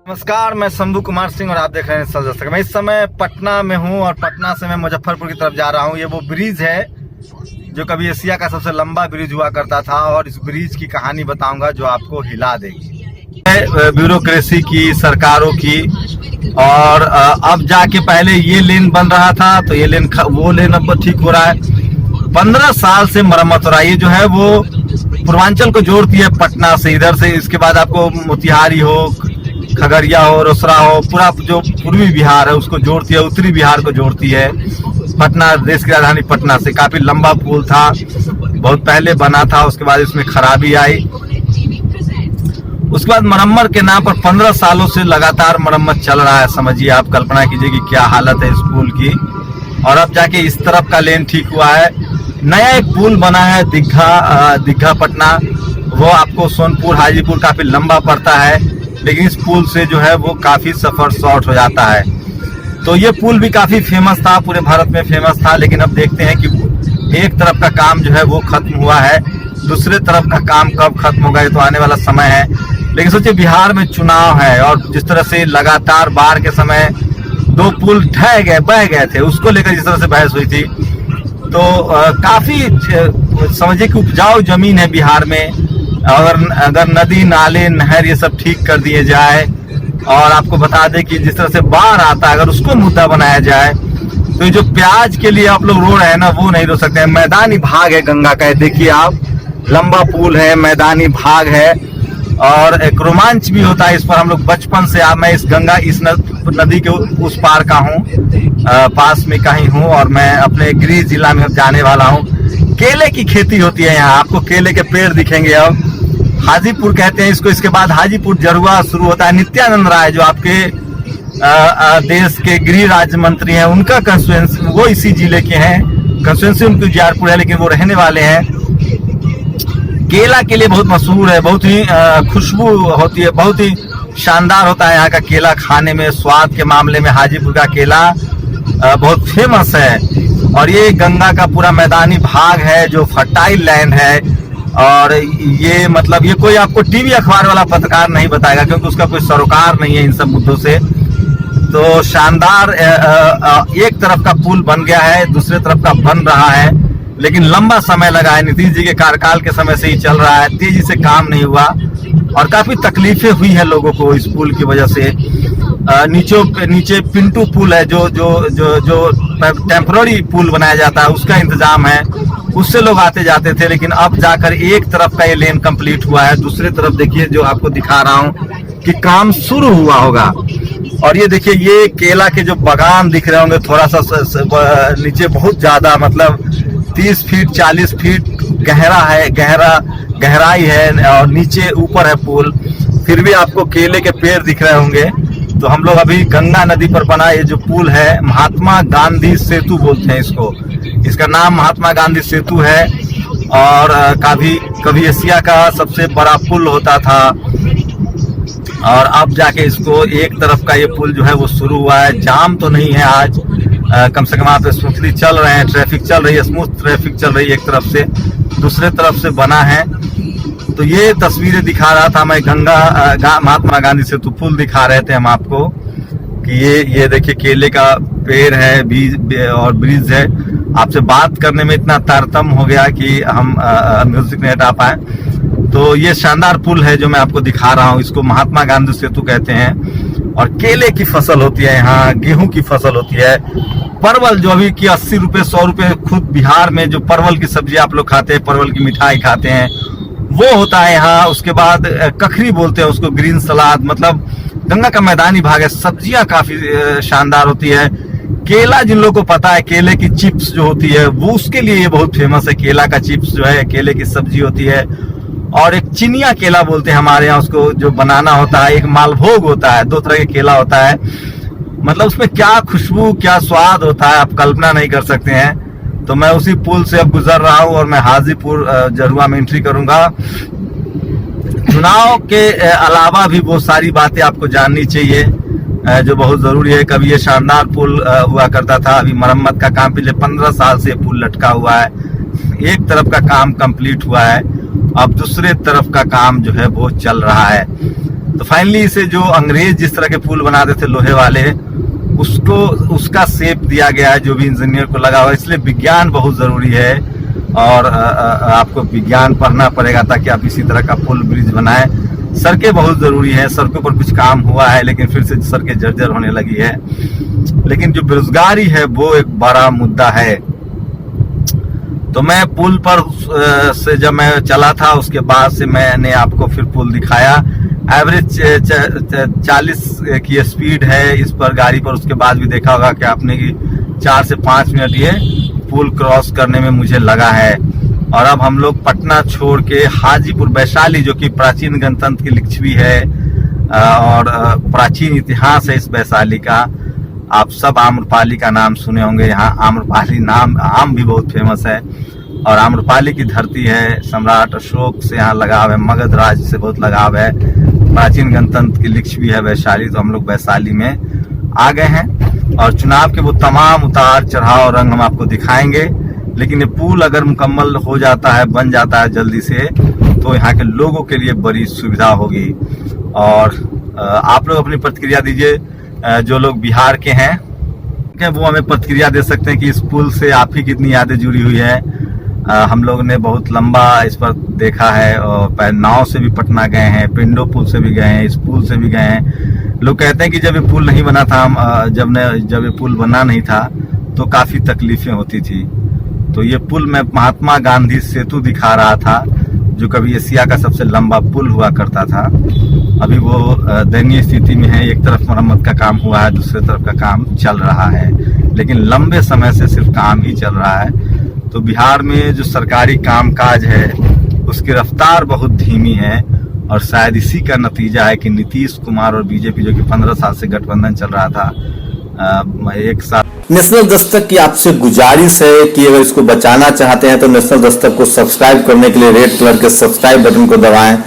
नमस्कार, मैं शंभू कुमार सिंह और आप देख रहे हैं सल दस्तक। मैं इस समय पटना में हूं और पटना से मैं मुजफ्फरपुर की तरफ जा रहा हूं। ये वो ब्रिज है जो कभी एशिया का सबसे लंबा ब्रिज हुआ करता था और इस ब्रिज की कहानी बताऊंगा जो आपको हिला देगी। ब्यूरोक्रेसी की, सरकारों की, और अब जाके पहले ये लेन बन रहा था तो ये लेन वो लेन अब ठीक हो रहा है। 15 साल से मरम्मत हो रहा है। ये जो है वो पूर्वांचल को जोड़ती है पटना से इधर से, इसके बाद आपको मोतिहारी हो, खगड़िया हो, रोसड़ा हो, पूरा जो पूर्वी बिहार है उसको जोड़ती है, उत्तरी बिहार को जोड़ती है। पटना देश की राजधानी पटना से काफी लंबा पुल था, बहुत पहले बना था, उसके बाद इसमें खराबी आई। उसके बाद मरम्मत के नाम पर 15 सालों से लगातार मरम्मत चल रहा है। समझिए आप, कल्पना कीजिए कि क्या हालत है इस पुल की। और अब जाके इस तरफ का लेन ठीक हुआ है। नया एक पुल बना है दीघा पटना, वो आपको सोनपुर हाजीपुर काफी लंबा पड़ता है, लेकिन इस पुल से जो है वो काफी सफर शॉर्ट हो जाता है। तो ये पुल भी काफी फेमस था, पूरे भारत में फेमस था, लेकिन अब देखते हैं कि एक तरफ का काम जो है वो खत्म हुआ है, दूसरे तरफ का काम कब खत्म होगा ये तो आने वाला समय है। लेकिन सोचिए बिहार में चुनाव है और जिस तरह से लगातार बाढ़ के समय 2 पुल ढह गए, बह गए थे, उसको लेकर जिस तरह से बहस हुई थी, तो काफी समझिए कि उपजाऊ जमीन है बिहार में। अगर नदी, नाले, नहर ये सब ठीक कर दिए जाए, और आपको बता दें कि जिस तरह से बाढ़ आता है अगर उसको मुद्दा बनाया जाए तो ये जो प्याज के लिए आप लोग रो रहे हैं ना, वो नहीं रो सकते हैं। मैदानी भाग है गंगा का, देखिए आप, लंबा पुल है, मैदानी भाग है, और एक रोमांच भी होता है इस पर। हम लोग बचपन से मैं इस नदी के उस पार का हूँ, पास में कहीं हूँ, और मैं अपने गृह जिला में जाने वाला हूँ। केले की खेती होती है यहाँ, आपको केले के पेड़ दिखेंगे। अब हाजीपुर कहते हैं इसको, इसके बाद हाजीपुर जरुआ शुरू होता है। नित्यानंद राय जो आपके देश के गृह राज्य मंत्री हैं, उनका कंस्टिट्यूएंसी वो इसी जिले के हैं, कंस्टिट्यूएंसी उनकी उजियारपुर है, लेकिन वो रहने वाले हैं। केला के लिए बहुत मशहूर है, बहुत ही खुशबू होती है, बहुत ही शानदार होता है यहाँ का केला खाने में। स्वाद के मामले में हाजीपुर का केला बहुत फेमस है। और ये गंगा का पूरा मैदानी भाग है जो फर्टाइल लैंड है, और ये मतलब ये कोई आपको टीवी अखबार वाला पत्रकार नहीं बताएगा, क्योंकि उसका कोई सरोकार नहीं है इन सब मुद्दों से। तो शानदार एक तरफ का पुल बन गया है, दूसरे तरफ का बन रहा है, लेकिन लंबा समय लगा है। नीतीश जी के कार्यकाल के समय से ही चल रहा है, तेजी से काम नहीं हुआ, और काफी तकलीफें हुई है लोगों को इस पुल की वजह से। नीचे पिंटू पुल है जो टेम्पररी पुल बनाया जाता है, उसका इंतजाम है, उससे लोग आते जाते थे। लेकिन अब जाकर एक तरफ का ये लेन कंप्लीट हुआ है, दूसरे तरफ देखिए जो आपको दिखा रहा हूँ कि काम शुरू हुआ होगा। और ये देखिए, ये केला के जो बागान दिख रहे होंगे, थोड़ा सा नीचे बहुत ज्यादा, मतलब 30 फीट 40 फीट गहरा है, गहराई है, और नीचे ऊपर है पुल, फिर भी आपको केले के पेड़ दिख रहे होंगे। तो हम लोग अभी गंगा नदी पर बना ये जो पुल है, महात्मा गांधी सेतु बोलते हैं इसको, इसका नाम महात्मा गांधी सेतु है। और कभी एशिया का सबसे बड़ा पुल होता था, और अब जाके इसको एक तरफ का ये पुल जो है वो शुरू हुआ है। जाम तो नहीं है आज, कम से कम आप स्मूथली चल रहे हैं, ट्रैफिक चल रही है, स्मूथ ट्रैफिक चल रही है एक तरफ से, दूसरे तरफ से बना है। तो ये तस्वीरें दिखा रहा था मैं, महात्मा गांधी सेतु पुल दिखा रहे थे हम आपको कि ये देखिए केले का पेड़ है, बीज और ब्रिज है। आपसे बात करने में इतना तारतम्य हो गया कि हम म्यूजिक नहीं हटा पाए। तो ये शानदार पुल है जो मैं आपको दिखा रहा हूँ, इसको महात्मा गांधी सेतु कहते हैं। और केले की फसल होती है यहाँ, गेहूं की फसल होती है, परवल जो अभी की 80 रुपए 100 रुपए, खुद बिहार में जो परवल की सब्जी आप लोग खाते हैं, परवल की मिठाई खाते हैं, वो होता है यहाँ। उसके बाद कखरी बोलते हैं उसको, ग्रीन सलाद, मतलब गंगा का मैदानी भाग है, सब्जियां काफी शानदार होती है। केला जिन लोगों को पता है, केले की चिप्स जो होती है वो उसके लिए ये बहुत फेमस है। केला का चिप्स जो है, केले की सब्जी होती है। और एक चिनिया केला बोलते हैं हमारे यहाँ उसको, जो बनाना होता है। एक मालभोग होता है, 2 तरह के केला होता है, मतलब उसमें क्या खुशबू, क्या स्वाद होता है, आप कल्पना नहीं कर सकते हैं। तो मैं उसी पुल से अब गुजर रहा हूँ और मैं हाजीपुर जरुआ में एंट्री करूंगा। चुनाव के अलावा भी वो सारी बातें आपको जाननी चाहिए जो बहुत जरूरी है। कभी ये शानदार पुल हुआ करता था, अभी मरम्मत का काम पिछले 15 साल से पुल लटका हुआ है। एक तरफ का काम कंप्लीट हुआ है, अब दूसरे तरफ का काम जो है वो चल रहा है। तो फाइनली इसे जो अंग्रेज जिस तरह के पुल बनाते थे लोहे वाले, उसको उसका शेप दिया गया है जो भी इंजीनियर को लगा हुआ है। इसलिए विज्ञान बहुत जरूरी है और आपको विज्ञान पढ़ना पड़ेगा ताकि आप इसी तरह का पुल ब्रिज बनाए। सड़कें बहुत जरूरी है, सड़कों पर कुछ काम हुआ है लेकिन फिर से सड़कें जर्जर होने लगी है। लेकिन जो बेरोजगारी है वो एक बड़ा मुद्दा है। तो मैं पुल पर से जब मैं चला था उसके बाद से मैंने आपको फिर पुल दिखाया। एवरेज 40 की स्पीड है इस पर गाड़ी पर। उसके बाद भी देखा होगा कि आपने कि 4 से 5 मिनट ये पुल क्रॉस करने में मुझे लगा है। और अब हम लोग पटना छोड़ के हाजीपुर वैशाली, जो कि प्राचीन गणतंत्र की लिच्छवी है और प्राचीन इतिहास है इस वैशाली का। आप सब आम्रपाली का नाम सुने होंगे, यहाँ आम्रपाली नाम आम भी बहुत फेमस है और आम्रपाली की धरती है। सम्राट अशोक से यहाँ लगाव है, मगध राज से बहुत लगाव है, प्राचीन गणतंत्र की लिच्छवी है वैशाली। तो हम लोग वैशाली में आ गए हैं और चुनाव के वो तमाम उतार चढ़ाव रंग हम आपको दिखाएंगे। लेकिन ये पुल अगर मुकम्मल हो जाता है, बन जाता है जल्दी से, तो यहाँ के लोगों के लिए बड़ी सुविधा होगी। और आप लोग अपनी प्रतिक्रिया दीजिए, जो लोग बिहार के हैं वो हमें प्रतिक्रिया दे सकते हैं कि इस पुल से आप ही कितनी यादें जुड़ी हुई है। हम लोग ने बहुत लंबा इस पर देखा है और नाव से भी पटना गए हैं, पिंडो पुल से भी गए हैं, इस पुल से भी गए हैं। लोग कहते हैं कि जब ये पुल नहीं बना था, जब ये पुल बना नहीं था तो काफी तकलीफें होती थी। तो ये पुल में महात्मा गांधी सेतु दिखा रहा था, जो कभी एशिया का सबसे लंबा पुल हुआ करता था। अभी वो दयनीय स्थिति में है। एक तरफ मरम्मत का काम हुआ है, दूसरे तरफ का काम चल रहा है, लेकिन लंबे समय से सिर्फ काम ही चल रहा है। तो बिहार में जो सरकारी कामकाज है उसकी रफ्तार बहुत धीमी है और शायद इसी का नतीजा है कि नीतीश कुमार और बीजेपी, जो कि 15 साल से गठबंधन चल रहा था, एक साथ। नेशनल दस्तक की आपसे गुजारिश है कि अगर इसको बचाना चाहते हैं तो नेशनल दस्तक को सब्सक्राइब करने के लिए रेड कलर के सब्सक्राइब बटन को दबाएं